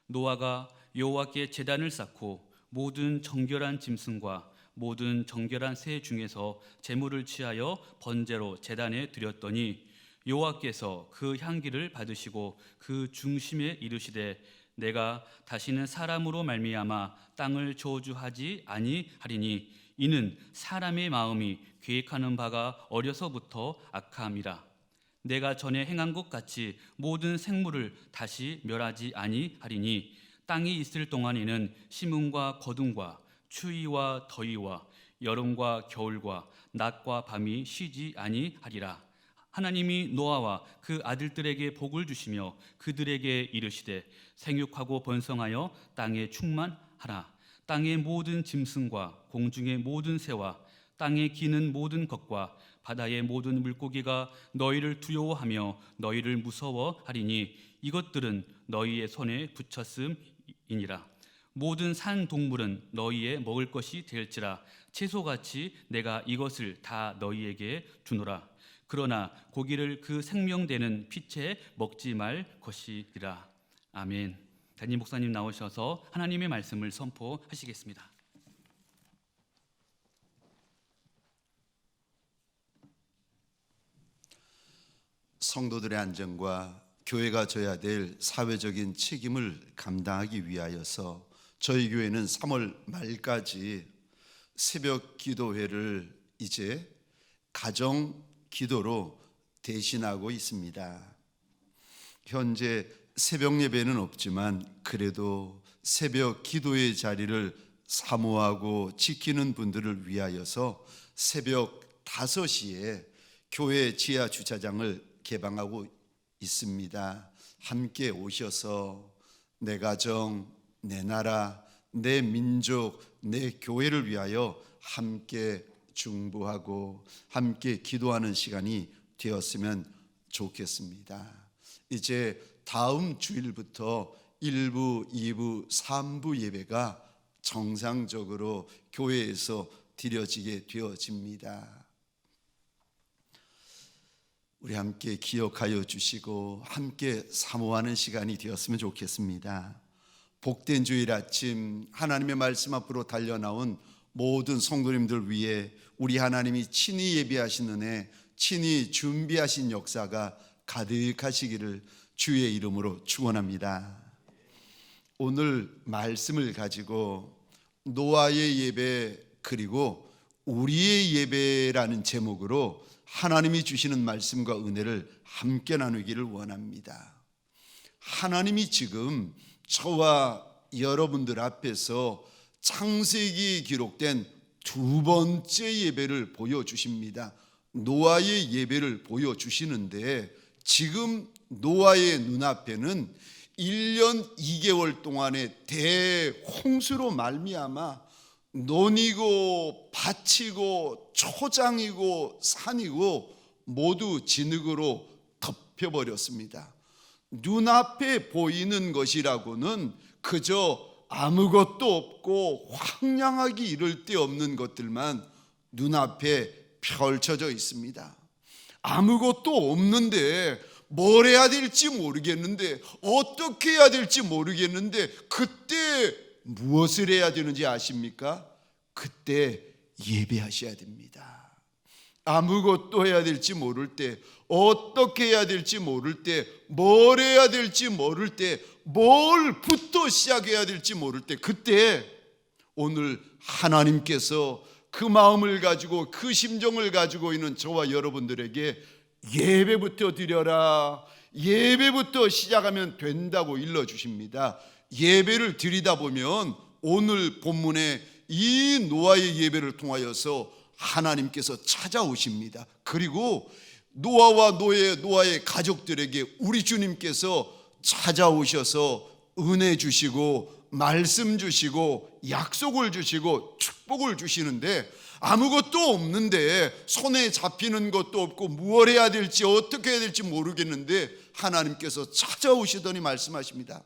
노아가 여호와께 제단을 쌓고 모든 정결한 짐승과 모든 정결한 새 중에서 제물을 취하여 번제로 제단에 드렸더니 여호와께서 그 향기를 받으시고 그 중심에 이르시되 내가 다시는 사람으로 말미암아 땅을 저주하지 아니하리니 이는 사람의 마음이 계획하는 바가 어려서부터 악함이라. 내가 전에 행한 것 같이 모든 생물을 다시 멸하지 아니하리니 땅이 있을 동안에는 심음과 거둠과 추위와 더위와 여름과 겨울과 낮과 밤이 쉬지 아니하리라. 하나님이 노아와 그 아들들에게 복을 주시며 그들에게 이르시되 생육하고 번성하여 땅에 충만하라. 땅의 모든 짐승과 공중의 모든 새와 땅에 기는 모든 것과 바다의 모든 물고기가 너희를 두려워하며 너희를 무서워하리니 이것들은 너희의 손에 붙였음이니라. 모든 산 동물은 너희의 먹을 것이 될지라. 채소같이 내가 이것을 다 너희에게 주노라. 그러나 고기를 그 생명되는 피채 먹지 말 것이니라. 아멘. 담임 목사님 나오셔서 하나님의 말씀을 선포하시겠습니다. 성도들의 안전과 교회가 져야 될 사회적인 책임을 감당하기 위하여서 저희 교회는 3월 말까지 새벽 기도회를 이제 가정 기도로 대신하고 있습니다. 현재 새벽 예배는 없지만 그래도 새벽 기도의 자리를 사모하고 지키는 분들을 위하여서 새벽 5시에 교회 지하 주차장을 개방하고 있습니다. 함께 오셔서 내 가정, 내 나라, 내 민족, 내 교회를 위하여 함께 중보하고 함께 기도하는 시간이 되었으면 좋겠습니다. 이제 다음 주일부터 1부, 2부, 3부 예배가 정상적으로 교회에서 드려지게 되어집니다. 우리 함께 기억하여 주시고 함께 사모하는 시간이 되었으면 좋겠습니다. 복된 주일 아침 하나님의 말씀 앞으로 달려나온 모든 성도님들 위해 우리 하나님이 친히 예비하신 은혜, 친히 준비하신 역사가 가득하시기를 주의 이름으로 축원합니다. 오늘 말씀을 가지고 노아의 예배 그리고 우리의 예배라는 제목으로 하나님이 주시는 말씀과 은혜를 함께 나누기를 원합니다. 하나님이 지금 저와 여러분들 앞에서 창세기에 기록된 2번째 예배를 보여주십니다. 노아의 예배를 보여주시는데 지금 노아의 눈앞에는 1년 2개월 동안의 대홍수로 말미암아 논이고 밭이고 초장이고 산이고 모두 진흙으로 덮여버렸습니다. 눈앞에 보이는 것이라고는 그저 아무것도 없고 황량하기 이를 데 없는 것들만 눈앞에 펼쳐져 있습니다. 아무것도 없는데 뭘 해야 될지 모르겠는데 어떻게 해야 될지 모르겠는데 그때 무엇을 해야 되는지 아십니까? 그때 예배하셔야 됩니다. 아무것도 해야 될지 모를 때, 어떻게 해야 될지 모를 때, 뭘 해야 될지 모를 때, 뭘부터 시작해야 될지 모를 때, 그때 오늘 하나님께서 그 마음을 가지고 그 심정을 가지고 있는 저와 여러분들에게 예배부터 드려라, 예배부터 시작하면 된다고 일러주십니다. 예배를 드리다 보면 오늘 본문에 이 노아의 예배를 통하여서 하나님께서 찾아오십니다. 그리고 노아와 노아의 가족들에게 우리 주님께서 찾아오셔서 은혜 주시고 말씀 주시고 약속을 주시고 축복을 주시는데 아무것도 없는데 손에 잡히는 것도 없고 무엇 해야 될지 어떻게 해야 될지 모르겠는데 하나님께서 찾아오시더니 말씀하십니다.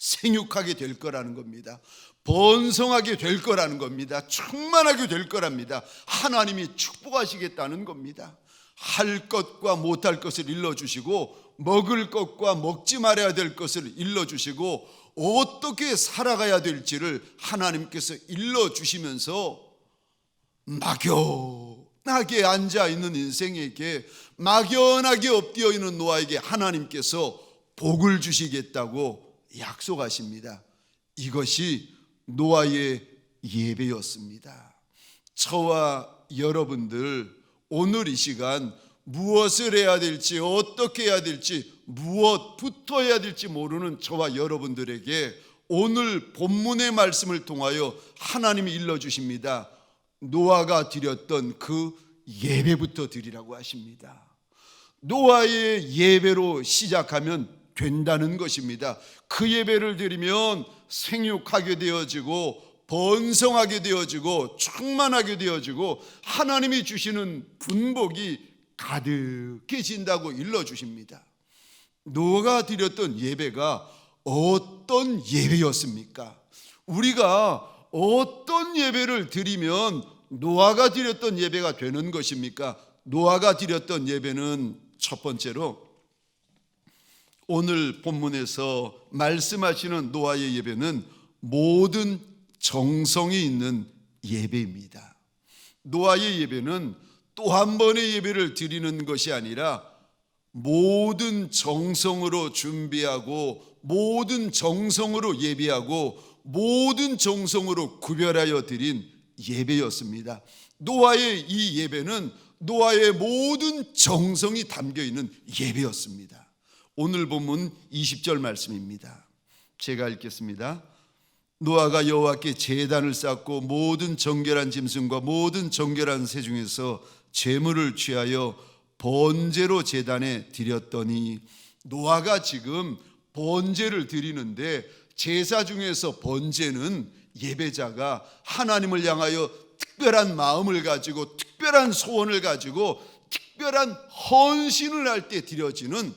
생육하게 될 거라는 겁니다. 번성하게 될 거라는 겁니다. 충만하게 될 거랍니다. 하나님이 축복하시겠다는 겁니다. 할 것과 못할 것을 일러주시고 먹을 것과 먹지 말아야 될 것을 일러주시고 어떻게 살아가야 될지를 하나님께서 일러주시면서 막연하게 앉아있는 인생에게, 막연하게 엎드려 있는 노아에게 하나님께서 복을 주시겠다고 약속하십니다. 이것이 노아의 예배였습니다. 저와 여러분들 오늘 이 시간 무엇을 해야 될지, 어떻게 해야 될지, 무엇부터 해야 될지 모르는 저와 여러분들에게 오늘 본문의 말씀을 통하여 하나님이 일러주십니다. 노아가 드렸던 그 예배부터 드리라고 하십니다. 노아의 예배로 시작하면 된다는 것입니다. 그 예배를 드리면 생육하게 되어지고 번성하게 되어지고 충만하게 되어지고 하나님이 주시는 분복이 가득해진다고 일러주십니다. 노아가 드렸던 예배가 어떤 예배였습니까? 우리가 어떤 예배를 드리면 노아가 드렸던 예배가 되는 것입니까? 노아가 드렸던 예배는 첫 번째로 오늘 본문에서 말씀하시는 노아의 예배는 모든 정성이 있는 예배입니다. 노아의 예배는 또 한 번의 예배를 드리는 것이 아니라 모든 정성으로 준비하고 모든 정성으로 예배하고 모든 정성으로 구별하여 드린 예배였습니다. 노아의 이 예배는 노아의 모든 정성이 담겨있는 예배였습니다. 오늘 본문 20절 말씀입니다. 제가 읽겠습니다. 노아가 여호와께 제단을 쌓고 모든 정결한 짐승과 모든 정결한 새 중에서 제물을 취하여 번제로 제단에 드렸더니, 노아가 지금 번제를 드리는데 제사 중에서 번제는 예배자가 하나님을 향하여 특별한 마음을 가지고 특별한 소원을 가지고 특별한 헌신을 할 때 드려지는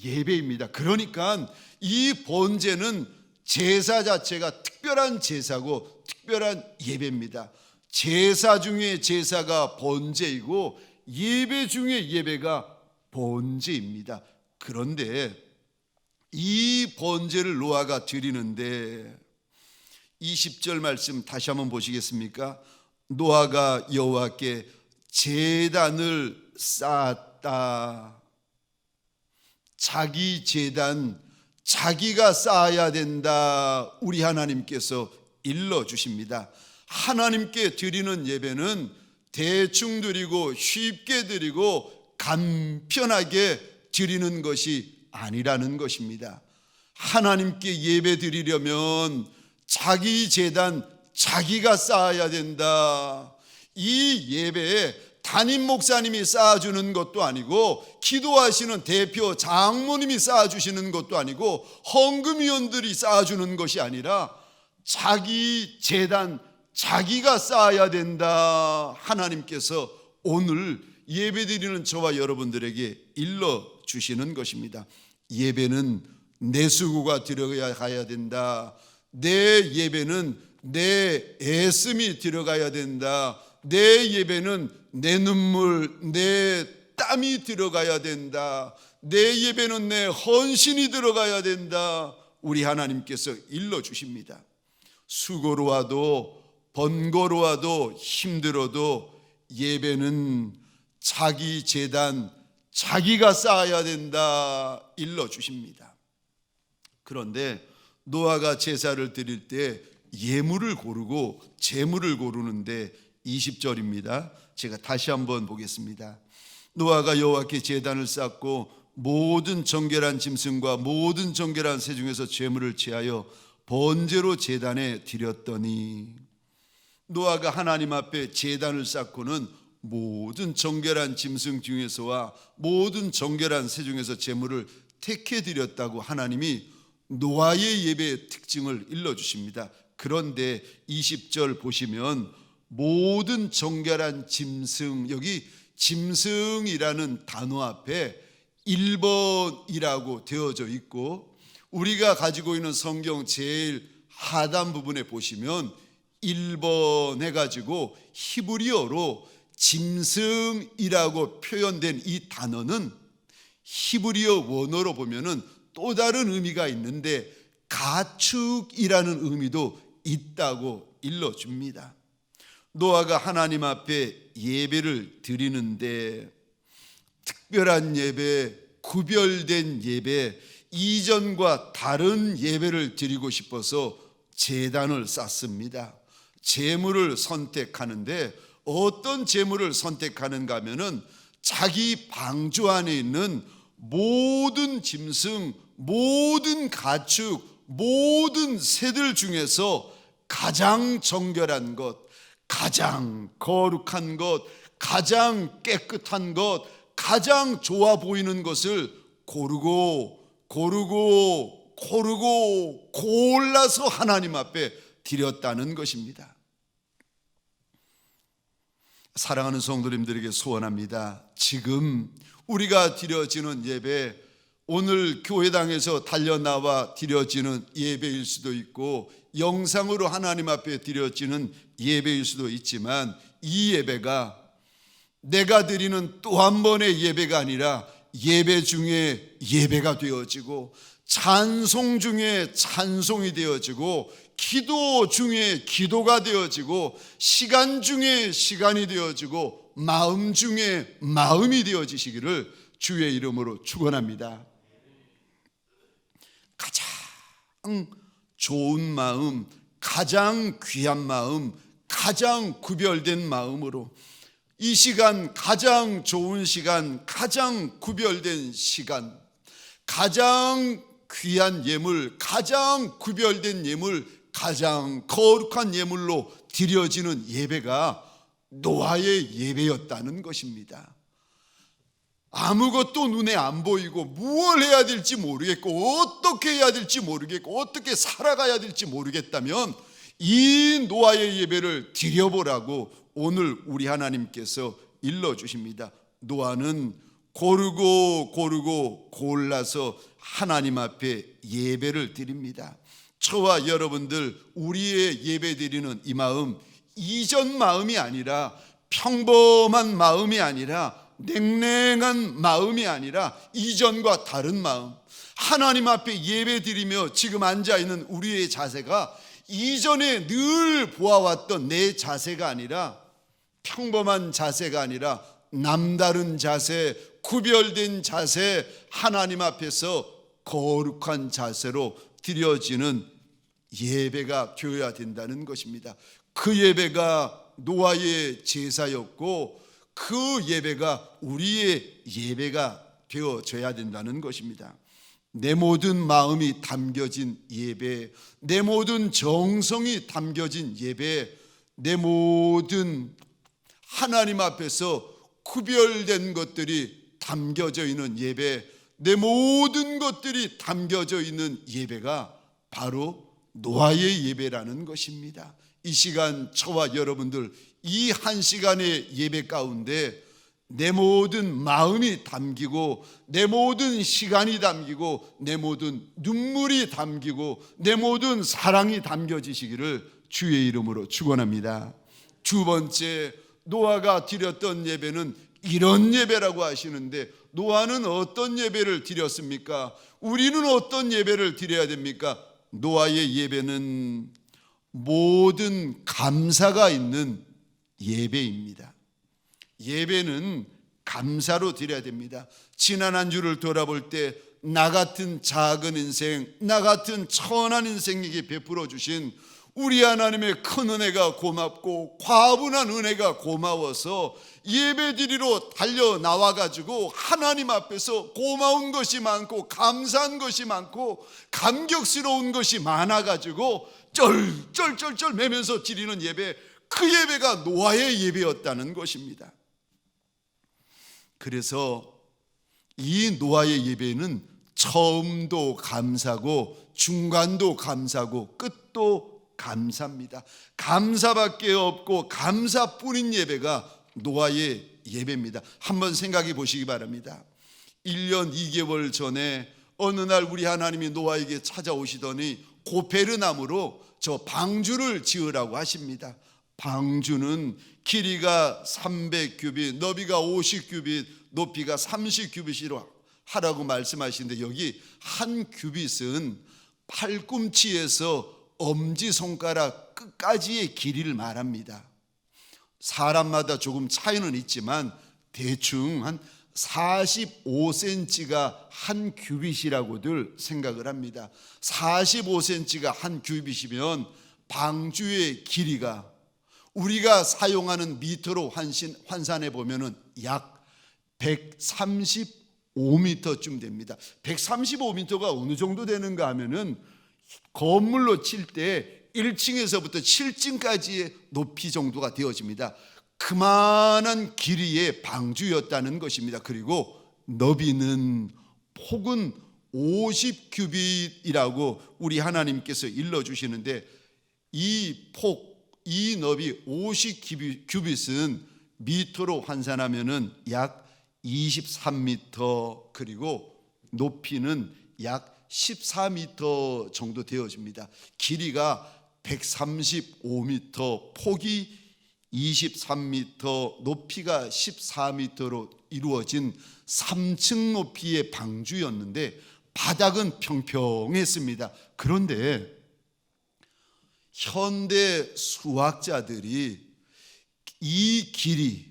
예배입니다. 그러니까 이 번제는 제사 자체가 특별한 제사고 특별한 예배입니다. 제사 중에 제사가 번제이고 예배 중에 예배가 번제입니다. 그런데 이 번제를 노아가 드리는데 20절 말씀 다시 한번 보시겠습니까? 노아가 여호와께 제단을 쌓았다. 자기 제단, 자기가 쌓아야 된다. 우리 하나님께서 일러주십니다. 하나님께 드리는 예배는 대충 드리고 쉽게 드리고 간편하게 드리는 것이 아니라는 것입니다. 하나님께 예배 드리려면 자기 제단, 자기가 쌓아야 된다. 이 예배에 담임 목사님이 쌓아주는 것도 아니고 기도하시는 대표 장모님이 쌓아주시는 것도 아니고 헌금위원들이 쌓아주는 것이 아니라 자기 제단, 자기가 쌓아야 된다. 하나님께서 오늘 예배드리는 저와 여러분들에게 일러주시는 것입니다. 예배는 내 수고가 들어가야 된다. 내 예배는 내 애씀이 들어가야 된다. 내 예배는 내 눈물, 내 땀이 들어가야 된다. 내 예배는 내 헌신이 들어가야 된다. 우리 하나님께서 일러주십니다. 수고로와도 번거로워도 힘들어도 예배는 자기 제단, 자기가 쌓아야 된다. 일러주십니다. 그런데 노아가 제사를 드릴 때 예물을 고르고 제물을 고르는데 20절입니다. 제가 다시 한번 보겠습니다. 노아가 여호와께 제단을 쌓고 모든 정결한 짐승과 모든 정결한 새 중에서 제물을 취하여 번제로 제단에 드렸더니, 노아가 하나님 앞에 제단을 쌓고는 모든 정결한 짐승 중에서와 모든 정결한 새 중에서 제물을 택해 드렸다고 하나님이 노아의 예배의 특징을 일러주십니다. 그런데 20절 보시면 모든 정결한 짐승, 여기 짐승이라는 단어 앞에 1번이라고 되어져 있고, 우리가 가지고 있는 성경 제일 하단 부분에 보시면 1번 해가지고 히브리어로 짐승이라고 표현된 이 단어는 히브리어 원어로 보면은 또 다른 의미가 있는데 가축이라는 의미도 있다고 일러줍니다. 노아가 하나님 앞에 예배를 드리는데 특별한 예배, 구별된 예배, 이전과 다른 예배를 드리고 싶어서 제단을 쌓습니다. 제물을 선택하는데 어떤 제물을 선택하는가 하면은 자기 방주 안에 있는 모든 짐승, 모든 가축, 모든 새들 중에서 가장 정결한 것, 가장 거룩한 것, 가장 깨끗한 것, 가장 좋아 보이는 것을 고르고 골라서 하나님 앞에 드렸다는 것입니다. 사랑하는 성도님들에게 소원합니다. 지금 우리가 드려지는 예배, 오늘 교회당에서 달려나와 드려지는 예배일 수도 있고 영상으로 하나님 앞에 드려지는 예배일 수도 있지만, 이 예배가 내가 드리는 또 한 번의 예배가 아니라 예배 중에 예배가 되어지고, 찬송 중에 찬송이 되어지고, 기도 중에 기도가 되어지고, 시간 중에 시간이 되어지고, 마음 중에 마음이 되어지시기를 주의 이름으로 축원합니다. 가장 좋은 마음, 가장 귀한 마음, 가장 구별된 마음으로 이 시간, 가장 좋은 시간, 가장 구별된 시간, 가장 귀한 예물, 가장 구별된 예물, 가장 거룩한 예물로 드려지는 예배가 노아의 예배였다는 것입니다. 아무것도 눈에 안 보이고 무엇을 해야 될지 모르겠고 어떻게 해야 될지 모르겠고 어떻게 살아가야 될지 모르겠다면 이 노아의 예배를 드려보라고 오늘 우리 하나님께서 일러주십니다. 노아는 고르고 골라서 하나님 앞에 예배를 드립니다. 저와 여러분들, 우리의 예배 드리는 이 마음, 이전 마음이 아니라, 평범한 마음이 아니라, 냉랭한 마음이 아니라 이전과 다른 마음, 하나님 앞에 예배 드리며 지금 앉아있는 우리의 자세가 이전에 늘 보아왔던 내 자세가 아니라, 평범한 자세가 아니라 남다른 자세, 구별된 자세, 하나님 앞에서 거룩한 자세로 드려지는 예배가 되어야 된다는 것입니다. 그 예배가 노아의 제사였고 그 예배가 우리의 예배가 되어져야 된다는 것입니다. 내 모든 마음이 담겨진 예배, 내 모든 정성이 담겨진 예배, 내 모든 하나님 앞에서 구별된 것들이 담겨져 있는 예배, 내 모든 것들이 담겨져 있는 예배가 바로 노아의 예배라는 것입니다. 이 시간 저와 여러분들, 이 한 시간의 예배 가운데 내 모든 마음이 담기고, 내 모든 시간이 담기고, 내 모든 눈물이 담기고, 내 모든 사랑이 담겨지시기를 주의 이름으로 축원합니다. 두 번째, 노아가 드렸던 예배는 이런 예배라고 하시는데, 노아는 어떤 예배를 드렸습니까? 우리는 어떤 예배를 드려야 됩니까? 노아의 예배는 모든 감사가 있는 예배입니다. 예배는 감사로 드려야 됩니다. 지난 한 주를 돌아볼 때 나 같은 작은 인생, 나 같은 천한 인생에게 베풀어 주신 우리 하나님의 큰 은혜가 고맙고 과분한 은혜가 고마워서 예배드리러 달려 나와가지고 하나님 앞에서 고마운 것이 많고 감사한 것이 많고 감격스러운 것이 많아가지고 쩔쩔쩔쩔 매면서 드리는 예배, 그 예배가 노아의 예배였다는 것입니다. 그래서 이 노아의 예배는 처음도 감사고 중간도 감사고 끝도 감사입니다. 감사밖에 없고 감사뿐인 예배가 노아의 예배입니다. 한번 생각해 보시기 바랍니다. 1년 2개월 전에 어느 날 우리 하나님이 노아에게 찾아오시더니 고페르나무로 저 방주를 지으라고 하십니다. 방주는 길이가 300규빗, 너비가 50규빗, 높이가 30규빗이로 하라고 말씀하시는데, 여기 한 규빗은 팔꿈치에서 엄지손가락 끝까지의 길이를 말합니다. 사람마다 조금 차이는 있지만 대충 한 45cm가 한 규빗이라고들 생각을 합니다. 45cm가 한 규빗이면 방주의 길이가 우리가 사용하는 미터로 환산해 보면은 약 135m쯤 됩니다. 135m가 어느 정도 되는가 하면은 건물로 칠 때 1층에서부터 7층까지의 높이 정도가 되어집니다. 그만한 길이의 방주였다는 것입니다. 그리고 너비는 폭은 50규빗이라고 우리 하나님께서 일러주시는데 이 너비 50규빗은 미터로 환산하면은 약 23m, 그리고 높이는 약 14m 정도 되어집니다. 길이가 135m, 폭이 23m, 높이가 14m로 이루어진 3층 높이의 방주였는데 바닥은 평평했습니다. 그런데 현대 수학자들이 이 길이,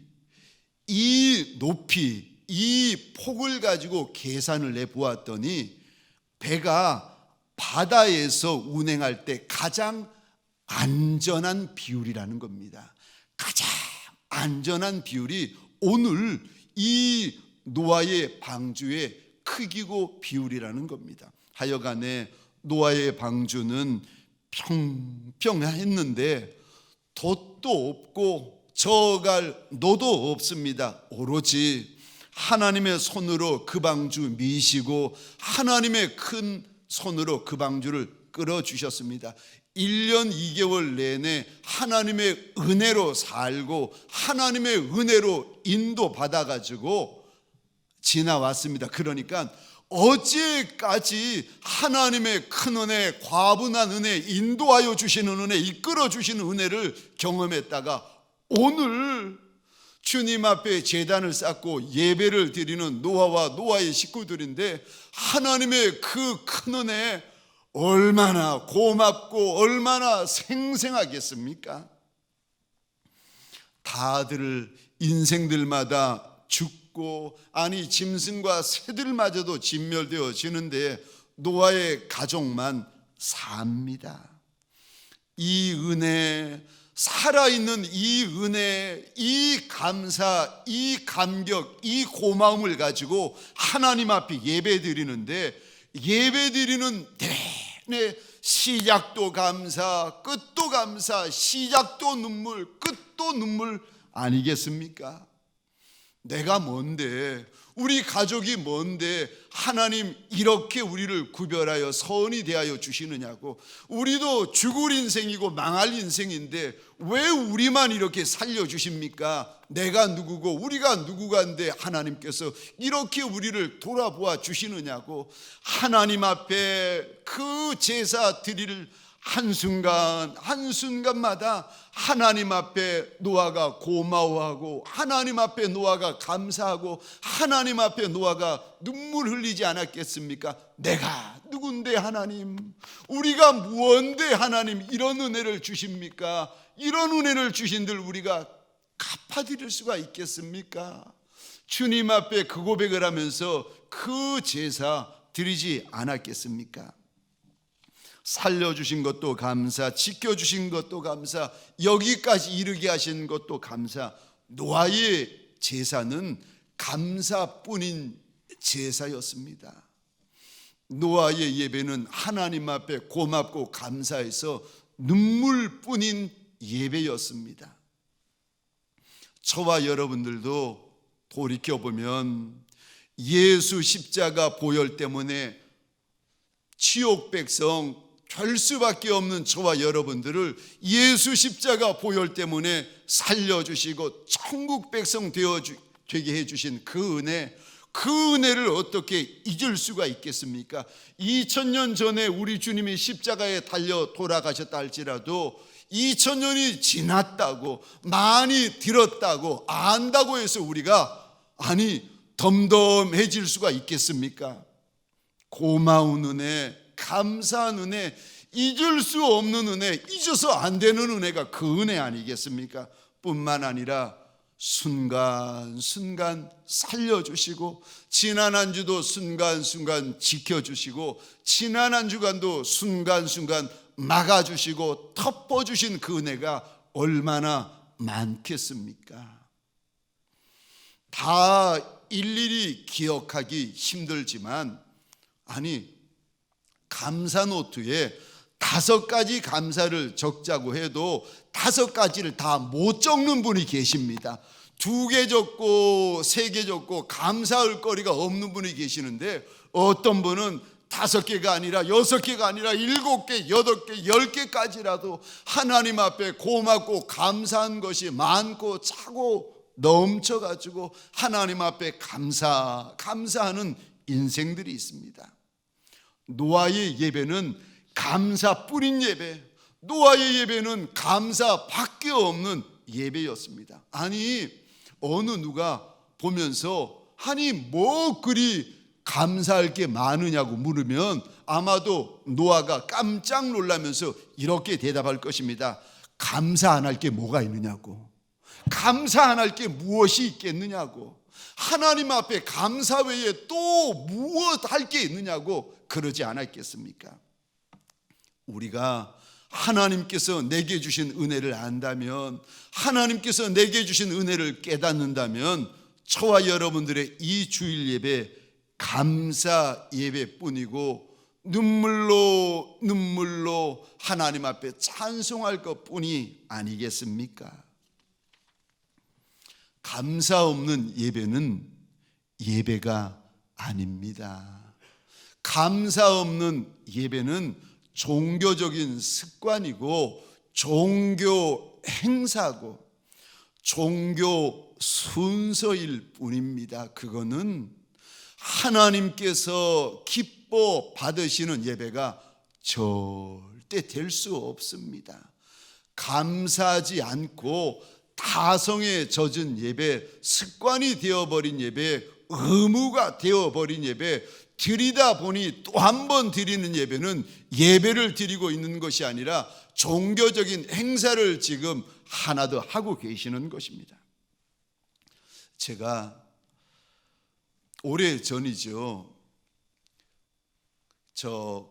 이 높이, 이 폭을 가지고 계산을 내보았더니 배가 바다에서 운행할 때 가장 안전한 비율이라는 겁니다. 가장 안전한 비율이 오늘 이 노아의 방주의 크기고 비율이라는 겁니다. 하여간에 노아의 방주는 평평했는데 돛도 없고 저어갈 노도 없습니다. 오로지 하나님의 손으로 그 방주 미시고 하나님의 큰 손으로 그 방주를 끌어주셨습니다. 1년 2개월 내내 하나님의 은혜로 살고 하나님의 은혜로 인도받아가지고 지나왔습니다. 그러니까 어제까지 하나님의 큰 은혜, 과분한 은혜, 인도하여 주시는 은혜, 이끌어 주시는 은혜를 경험했다가 오늘 주님 앞에 제단을 쌓고 예배를 드리는 노아와 노아의 식구들인데 하나님의 그 큰 은혜 얼마나 고맙고 얼마나 생생하겠습니까? 다들 인생들마다 죽고, 아니 짐승과 새들마저도 진멸되어지는데 노아의 가족만 삽니다. 이 은혜, 살아있는 이 은혜, 이 감사, 이 감격, 이 고마움을 가지고 하나님 앞에 예배드리는데 예배드리는 내내 시작도 감사, 끝도 감사, 시작도 눈물, 끝도 눈물 아니겠습니까? 내가 뭔데, 우리 가족이 뭔데 하나님 이렇게 우리를 구별하여 선이 대하여 주시느냐고. 우리도 죽을 인생이고 망할 인생인데 왜 우리만 이렇게 살려주십니까? 내가 누구고 우리가 누구간데 하나님께서 이렇게 우리를 돌아보아 주시느냐고. 하나님 앞에 그 제사 드릴 한순간 한순간마다 하나님 앞에 노아가 고마워하고 하나님 앞에 노아가 감사하고 하나님 앞에 노아가 눈물 흘리지 않았겠습니까? 내가 누군데 하나님, 우리가 무언데 하나님 이런 은혜를 주십니까? 이런 은혜를 주신들 우리가 갚아드릴 수가 있겠습니까? 주님 앞에 그 고백을 하면서 그 제사 드리지 않았겠습니까? 살려주신 것도 감사, 지켜주신 것도 감사, 여기까지 이르게 하신 것도 감사. 노아의 제사는 감사뿐인 제사였습니다. 노아의 예배는 하나님 앞에 고맙고 감사해서 눈물뿐인 예배였습니다. 저와 여러분들도 돌이켜보면 예수 십자가 보혈 때문에 지옥 백성 될 수밖에 없는 저와 여러분들을 예수 십자가 보혈 때문에 살려주시고 천국 백성 되게 해주신 그 은혜, 그 은혜를 어떻게 잊을 수가 있겠습니까? 2000년 전에 우리 주님이 십자가에 달려 돌아가셨다 할지라도 2000년이 지났다고, 많이 들었다고, 안다고 해서 우리가 덤덤해질 수가 있겠습니까? 고마운 은혜, 감사한 은혜, 잊을 수 없는 은혜, 잊어서 안 되는 은혜가 그 은혜 아니겠습니까? 뿐만 아니라 순간순간 살려주시고, 지난 한 주도 순간순간 지켜주시고, 지난 한 주간도 순간순간 막아주시고 덮어주신 그 은혜가 얼마나 많겠습니까? 다 일일이 기억하기 힘들지만, 감사 노트에 5가지 감사를 적자고 해도 5가지를 다 못 적는 분이 계십니다. 2개 적고 3개 적고 감사할 거리가 없는 분이 계시는데, 어떤 분은 5개가 아니라 6개가 아니라 7개, 8개, 10개까지라도 하나님 앞에 고맙고 감사한 것이 많고 차고 넘쳐가지고 하나님 앞에 감사하는 인생들이 있습니다. 노아의 예배는 감사뿐인 예배, 노아의 예배는 감사밖에 없는 예배였습니다. 어느 누가 보면서 뭐 그리 감사할 게 많으냐고 물으면 아마도 노아가 깜짝 놀라면서 이렇게 대답할 것입니다. 감사 안 할 게 뭐가 있느냐고, 감사 안 할 게 무엇이 있겠느냐고, 하나님 앞에 감사 외에 또 무엇 할 게 있느냐고 그러지 않았겠습니까? 우리가 하나님께서 내게 주신 은혜를 안다면, 하나님께서 내게 주신 은혜를 깨닫는다면, 저와 여러분들의 이 주일 예배 감사 예배뿐이고 눈물로 하나님 앞에 찬송할 것뿐이 아니겠습니까? 감사 없는 예배는 예배가 아닙니다. 감사 없는 예배는 종교적인 습관이고 종교 행사고 종교 순서일 뿐입니다. 그거는 하나님께서 기뻐 받으시는 예배가 절대 될 수 없습니다. 감사하지 않고 타성에 젖은 예배, 습관이 되어버린 예배, 의무가 되어버린 예배, 드리다 보니 또 한 번 드리는 예배는 예배를 드리고 있는 것이 아니라 종교적인 행사를 지금 하나 더 하고 계시는 것입니다. 제가 오래전이죠,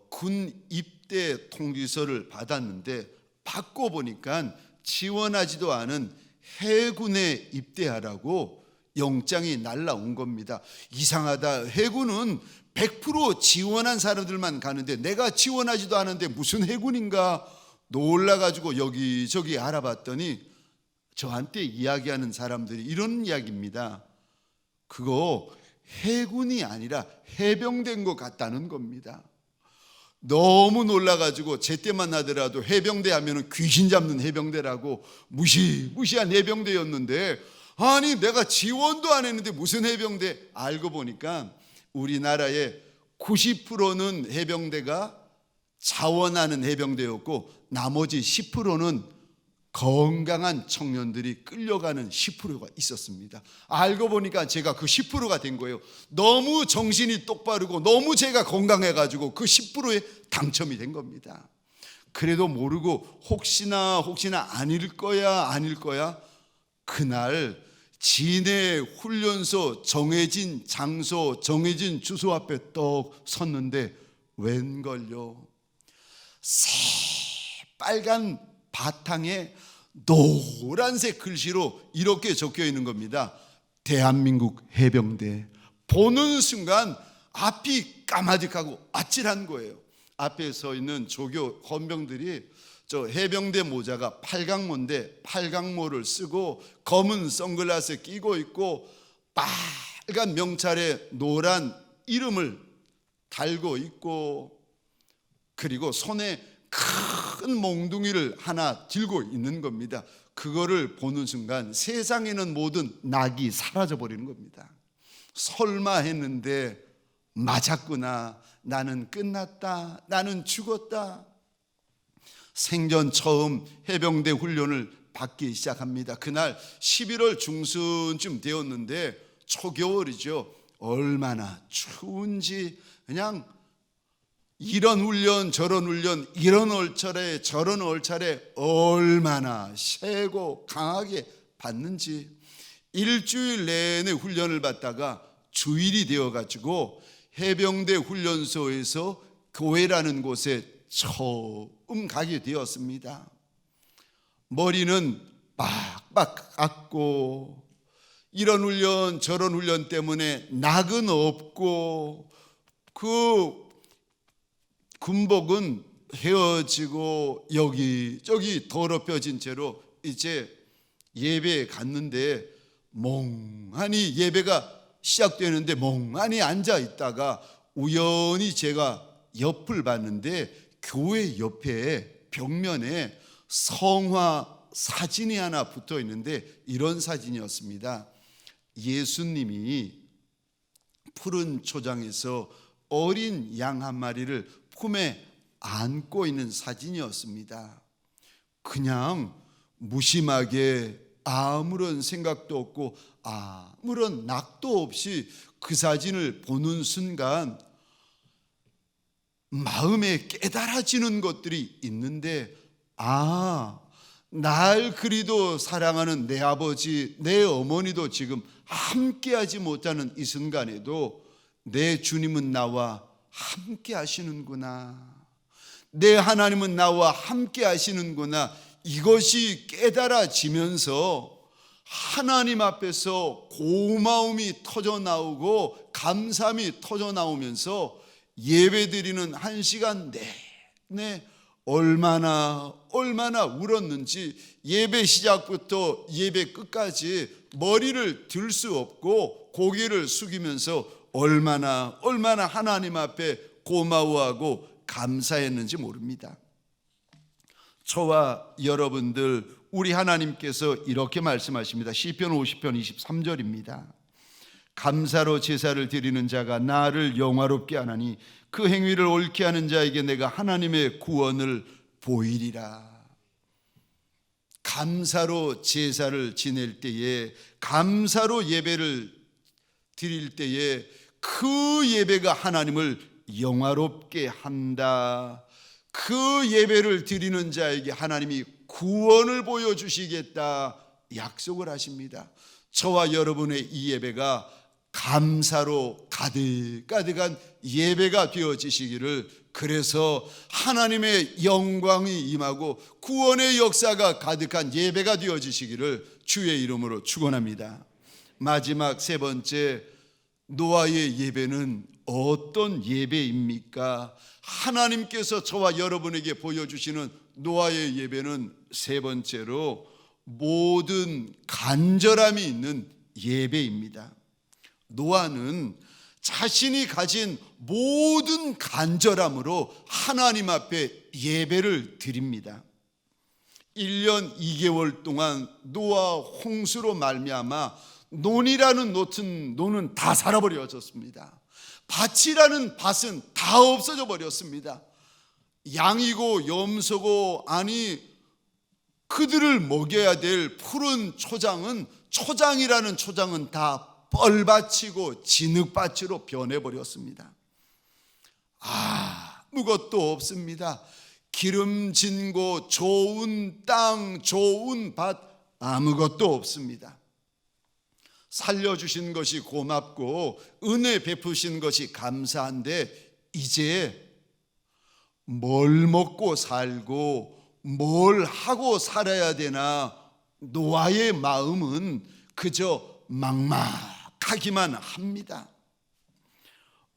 군 입대 통지서를 받았는데 받고 보니까 지원하지도 않은 해군에 입대하라고 영장이 날라온 겁니다. 이상하다, 해군은 100% 지원한 사람들만 가는데 내가 지원하지도 않은데 무슨 해군인가 놀라가지고 여기저기 알아봤더니 저한테 이야기하는 사람들이 이런 이야기입니다. 그거 해군이 아니라 해병대인 것 같다는 겁니다. 너무 놀라가지고 제때만 나더라도 해병대 하면 귀신 잡는 해병대라고 무시무시한 해병대였는데, 내가 지원도 안 했는데 무슨 해병대. 알고 보니까 우리나라의 90%는 해병대가 자원하는 해병대였고 나머지 10%는 건강한 청년들이 끌려가는 10%가 있었습니다. 알고 보니까 제가 그 10%가 된 거예요. 너무 정신이 똑바르고 너무 제가 건강해가지고 그 10%에 당첨이 된 겁니다. 그래도 모르고 혹시나 아닐 거야. 그날 진해 훈련소 정해진 장소, 정해진 주소 앞에 떡 섰는데 웬걸요, 새빨간 바탕에 노란색 글씨로 이렇게 적혀 있는 겁니다. 대한민국 해병대. 보는 순간 앞이 까마득하고 아찔한 거예요. 앞에 서 있는 조교 헌병들이 저 해병대 모자가 팔각모인데 팔각모를 쓰고 검은 선글라스 끼고 있고 빨간 명찰에 노란 이름을 달고 있고, 그리고 손에 큰 몽둥이를 하나 들고 있는 겁니다. 그거를 보는 순간 세상에는 모든 낙이 사라져 버리는 겁니다. 설마 했는데 맞았구나. 나는 끝났다. 나는 죽었다. 생전 처음 해병대 훈련을 받기 시작합니다. 그날 11월 중순쯤 되었는데 초겨울이죠. 얼마나 추운지 그냥 이런 훈련 저런 훈련, 이런 얼차례 저런 얼차례 얼마나 세고 강하게 받는지, 일주일 내내 훈련을 받다가 주일이 되어가지고 해병대 훈련소에서 교회라는 곳에 처음 가게 되었습니다. 머리는 빡빡 깎고, 이런 훈련 저런 훈련 때문에 낙은 없고, 그 군복은 헤어지고 여기저기 더럽혀진 채로 이제 예배에 갔는데, 멍하니 예배가 시작되는데 멍하니 앉아 있다가 우연히 제가 옆을 봤는데, 교회 옆에 벽면에 성화 사진이 하나 붙어 있는데 이런 사진이었습니다. 예수님이 푸른 초장에서 어린 양 한 마리를 품에 안고 있는 사진이었습니다. 그냥 무심하게 아무런 생각도 없고 아무런 낙도 없이 그 사진을 보는 순간 마음에 깨달아지는 것들이 있는데, 날 그리도 사랑하는 내 아버지, 내 어머니도 지금 함께하지 못하는 이 순간에도 내 주님은 나와 함께 하시는구나, 내 하나님은 나와 함께 하시는구나, 이것이 깨달아지면서 하나님 앞에서 고마움이 터져나오고 감사함이 터져나오면서 예배드리는 1시간 내내 얼마나 울었는지, 예배 시작부터 예배 끝까지 머리를 들 수 없고 고개를 숙이면서 얼마나 하나님 앞에 고마워하고 감사했는지 모릅니다. 저와 여러분들, 우리 하나님께서 이렇게 말씀하십니다. 시편 50편 23절입니다. 감사로 제사를 드리는 자가 나를 영화롭게 하나니 그 행위를 옳게 하는 자에게 내가 하나님의 구원을 보이리라. 감사로 제사를 지낼 때에, 감사로 예배를 드릴 때에 그 예배가 하나님을 영화롭게 한다. 그 예배를 드리는 자에게 하나님이 구원을 보여주시겠다 약속을 하십니다. 저와 여러분의 이 예배가 감사로 가득가득한 예배가 되어지시기를, 그래서 하나님의 영광이 임하고 구원의 역사가 가득한 예배가 되어지시기를 주의 이름으로 축원합니다. 마지막 세 번째, 노아의 예배는 어떤 예배입니까? 하나님께서 저와 여러분에게 보여주시는 노아의 예배는 세 번째로 모든 간절함이 있는 예배입니다. 노아는 자신이 가진 모든 간절함으로 하나님 앞에 예배를 드립니다. 1년 2개월 동안 노아 홍수로 말미암아 논이라는 노는 다 살아버려졌습니다. 밭이라는 밭은 다 없어져 버렸습니다. 양이고 염소고, 아니 그들을 먹여야 될 푸른 초장이라는 초장은 다 뻘밭이고 진흙밭으로 변해버렸습니다. 아무것도 없습니다. 기름진 곳, 좋은 땅, 좋은 밭, 아무것도 없습니다. 살려주신 것이 고맙고 은혜 베푸신 것이 감사한데, 이제 뭘 먹고 살고 뭘 하고 살아야 되나, 노아의 마음은 그저 막막하기만 합니다.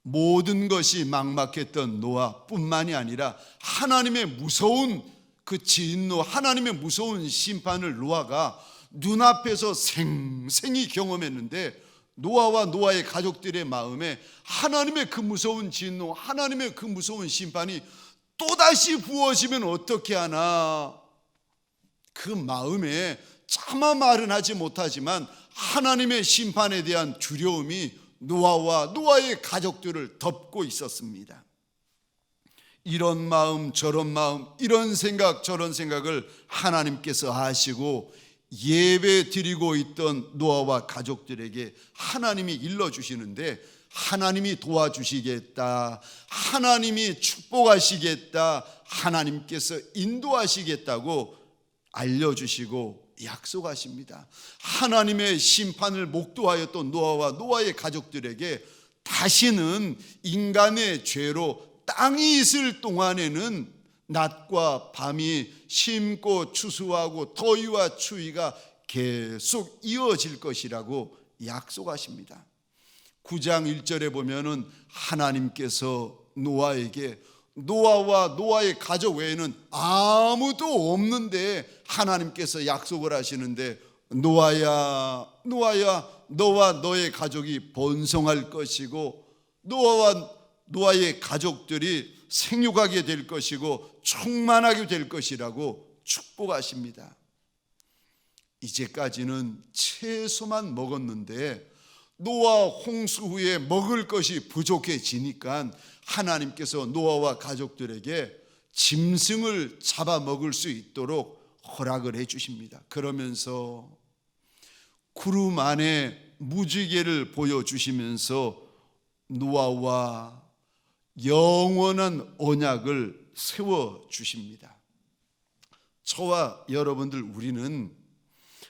모든 것이 막막했던 노아뿐만이 아니라 하나님의 무서운 그 진노, 하나님의 무서운 심판을 노아가 눈앞에서 생생히 경험했는데, 노아와 노아의 가족들의 마음에 하나님의 그 무서운 진노, 하나님의 그 무서운 심판이 또다시 부어지면 어떻게 하나, 그 마음에 차마 말은 하지 못하지만 하나님의 심판에 대한 두려움이 노아와 노아의 가족들을 덮고 있었습니다. 이런 마음 저런 마음, 이런 생각 저런 생각을 하나님께서 아시고 예배 드리고 있던 노아와 가족들에게 하나님이 일러주시는데, 하나님이 도와주시겠다, 하나님이 축복하시겠다, 하나님께서 인도하시겠다고 알려주시고 약속하십니다. 하나님의 심판을 목도하였던 노아와 노아의 가족들에게 다시는 인간의 죄로 땅이 있을 동안에는 낮과 밤이 심고 추수하고 더위와 추위가 계속 이어질 것이라고 약속하십니다. 9장 1절에 보면은 하나님께서 노아에게 노아와 노아의 가족 외에는 아무도 없는데 하나님께서 약속을 하시는데 노아야 너와 너의 가족이 번성할 것이고 노아와 노아의 가족들이 생육하게 될 것이고 충만하게 될 것이라고 축복하십니다. 이제까지는 채소만 먹었는데 노아 홍수 후에 먹을 것이 부족해지니까 하나님께서 노아와 가족들에게 짐승을 잡아먹을 수 있도록 허락을 해주십니다. 그러면서 구름 안에 무지개를 보여주시면서 노아와 영원한 언약을 세워주십니다. 저와 여러분들 우리는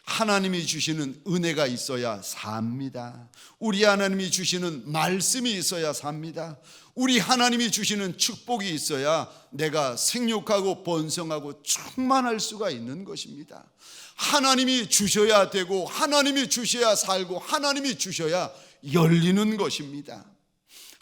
하나님이 주시는 은혜가 있어야 삽니다. 우리 하나님이 주시는 말씀이 있어야 삽니다. 우리 하나님이 주시는 축복이 있어야 내가 생육하고 번성하고 충만할 수가 있는 것입니다. 하나님이 주셔야 되고 하나님이 주셔야 살고 하나님이 주셔야 열리는 것입니다.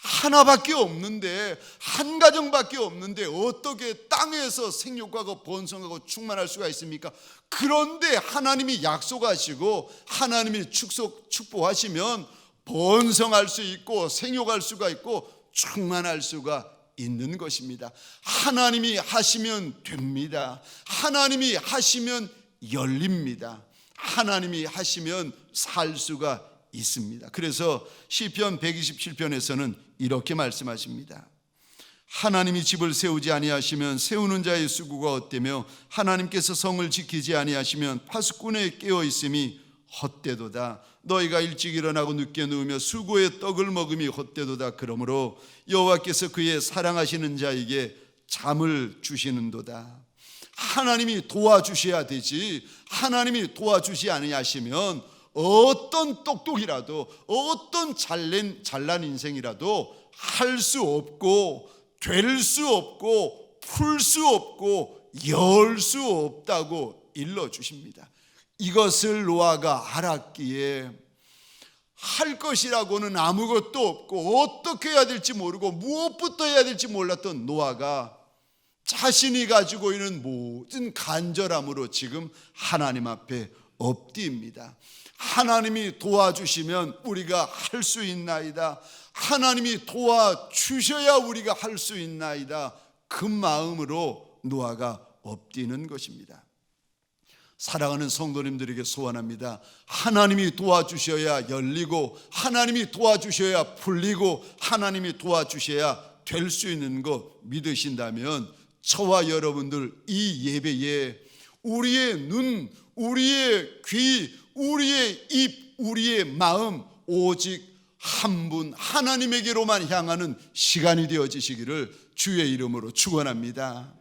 하나밖에 없는데, 한 가정밖에 없는데 어떻게 땅에서 생육하고 번성하고 충만할 수가 있습니까? 그런데 하나님이 약속하시고 하나님이 축복하시면 번성할 수 있고 생육할 수가 있고 충만할 수가 있는 것입니다. 하나님이 하시면 됩니다. 하나님이 하시면 열립니다. 하나님이 하시면 살 수가 있습니다. 그래서 시편 127편에서는 이렇게 말씀하십니다. 하나님이 집을 세우지 아니하시면 세우는 자의 수고가 헛되며 하나님께서 성을 지키지 아니하시면 파수꾼의 깨어 있음이 헛되도다. 너희가 일찍 일어나고 늦게 누우며 수고의 떡을 먹음이 헛되도다. 그러므로 여호와께서 그의 사랑하시는 자에게 잠을 주시는도다. 하나님이 도와주셔야 되지, 하나님이 도와주시 아니하시면 어떤 똑똑이라도 어떤 잘난 인생이라도 할 수 없고 될 수 없고 풀 수 없고 열 수 없다고 일러주십니다. 이것을 노아가 알았기에 할 것이라고는 아무것도 없고 어떻게 해야 될지 모르고 무엇부터 해야 될지 몰랐던 노아가 자신이 가지고 있는 모든 간절함으로 지금 하나님 앞에 엎드립니다. 하나님이 도와주시면 우리가 할 수 있나이다. 하나님이 도와주셔야 우리가 할 수 있나이다. 그 마음으로 노아가 엎드리는 것입니다. 사랑하는 성도님들에게 소원합니다. 하나님이 도와주셔야 열리고 하나님이 도와주셔야 풀리고 하나님이 도와주셔야 될 수 있는 것 믿으신다면 저와 여러분들 이 예배에 우리의 눈, 우리의 귀, 우리의 입, 우리의 마음 오직 한 분 하나님에게로만 향하는 시간이 되어지시기를 주의 이름으로 축원합니다.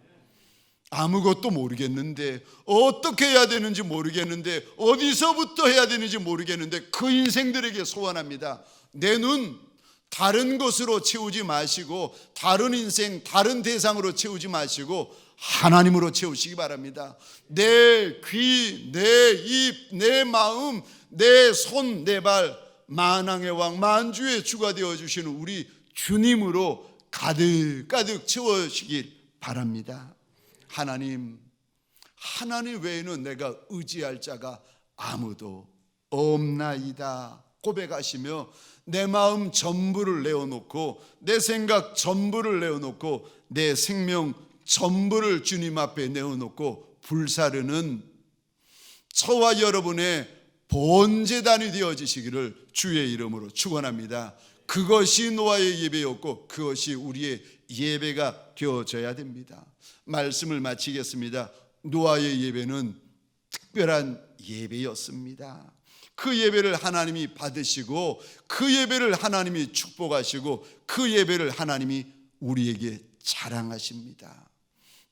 아무것도 모르겠는데 어떻게 해야 되는지 모르겠는데 어디서부터 해야 되는지 모르겠는데 그 인생들에게 소원합니다. 내 눈 다른 것으로 채우지 마시고 다른 인생 다른 대상으로 채우지 마시고 하나님으로 채우시기 바랍니다. 내 귀, 내 입, 내 마음, 내 손, 내 발 만왕의 왕 만주의 주가 되어주시는 우리 주님으로 가득가득 채워주시길 바랍니다. 하나님 외에는 내가 의지할 자가 아무도 없나이다 고백하시며 내 마음 전부를 내어놓고 내 생각 전부를 내어놓고 내 생명 전부를 주님 앞에 내어놓고 불사르는 저와 여러분의 번제단이 되어지시기를 주의 이름으로 축원합니다. 그것이 노아의 예배였고 그것이 우리의 예배가 되어져야 됩니다. 말씀을 마치겠습니다. 노아의 예배는 특별한 예배였습니다. 그 예배를 하나님이 받으시고 그 예배를 하나님이 축복하시고 그 예배를 하나님이 우리에게 자랑하십니다.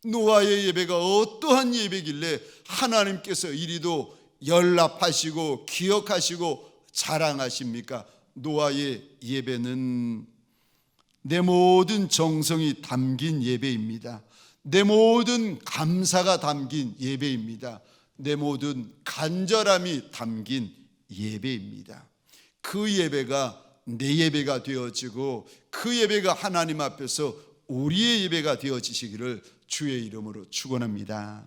노아의 예배가 어떠한 예배길래 하나님께서 이리도 연락하시고 기억하시고 자랑하십니까? 노아의 예배는 내 모든 정성이 담긴 예배입니다. 내 모든 감사가 담긴 예배입니다. 내 모든 간절함이 담긴 예배입니다. 그 예배가 내 예배가 되어지고 그 예배가 하나님 앞에서 우리의 예배가 되어지시기를 주의 이름으로 축원합니다.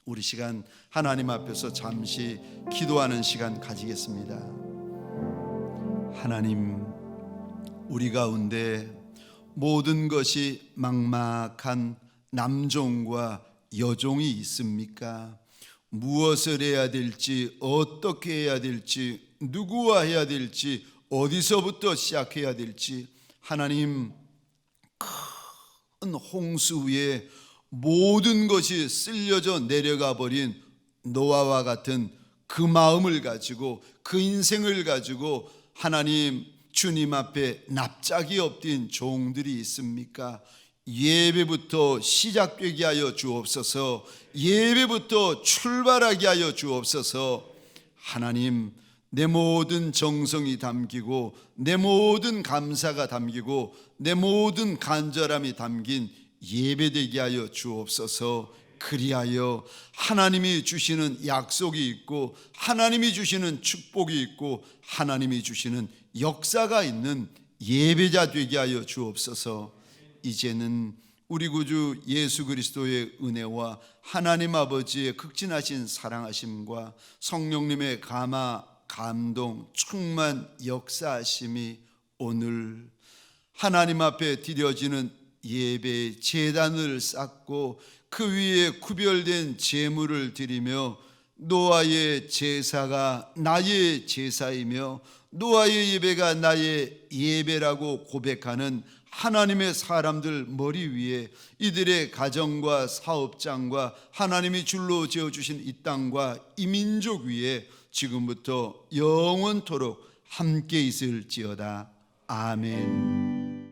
우리 시간 하나님 앞에서 잠시 기도하는 시간 가지겠습니다. 하나님, 우리 가운데 모든 것이 막막한 남종과 여종이 있습니까? 무엇을 해야 될지, 어떻게 해야 될지, 누구와 해야 될지, 어디서부터 시작해야 될지, 하나님, 큰 홍수 위에 모든 것이 쓸려져 내려가 버린 노아와 같은 그 마음을 가지고, 그 인생을 가지고 하나님 주님 앞에 납작이 엎드린 종들이 있습니까? 예배부터 시작되게 하여 주옵소서. 예배부터 출발하게 하여 주옵소서. 하나님, 내 모든 정성이 담기고 내 모든 감사가 담기고 내 모든 간절함이 담긴 예배되게 하여 주옵소서. 그리하여 하나님이 주시는 약속이 있고 하나님이 주시는 축복이 있고 하나님이 주시는 역사가 있는 예배자 되게 하여 주옵소서. 이제는 우리 구주 예수 그리스도의 은혜와 하나님 아버지의 극진하신 사랑하심과 성령님의 감화, 감동, 충만 역사하심이 오늘 하나님 앞에 드려지는 예배의 제단을 쌓고 그 위에 구별된 제물을 드리며 노아의 제사가 나의 제사이며 노아의 예배가 나의 예배라고 고백하는 하나님의 사람들 머리 위에 이들의 가정과 사업장과 하나님이 줄로 지어주신 이 땅과 이 민족 위에 지금부터 영원토록 함께 있을지어다. 아멘.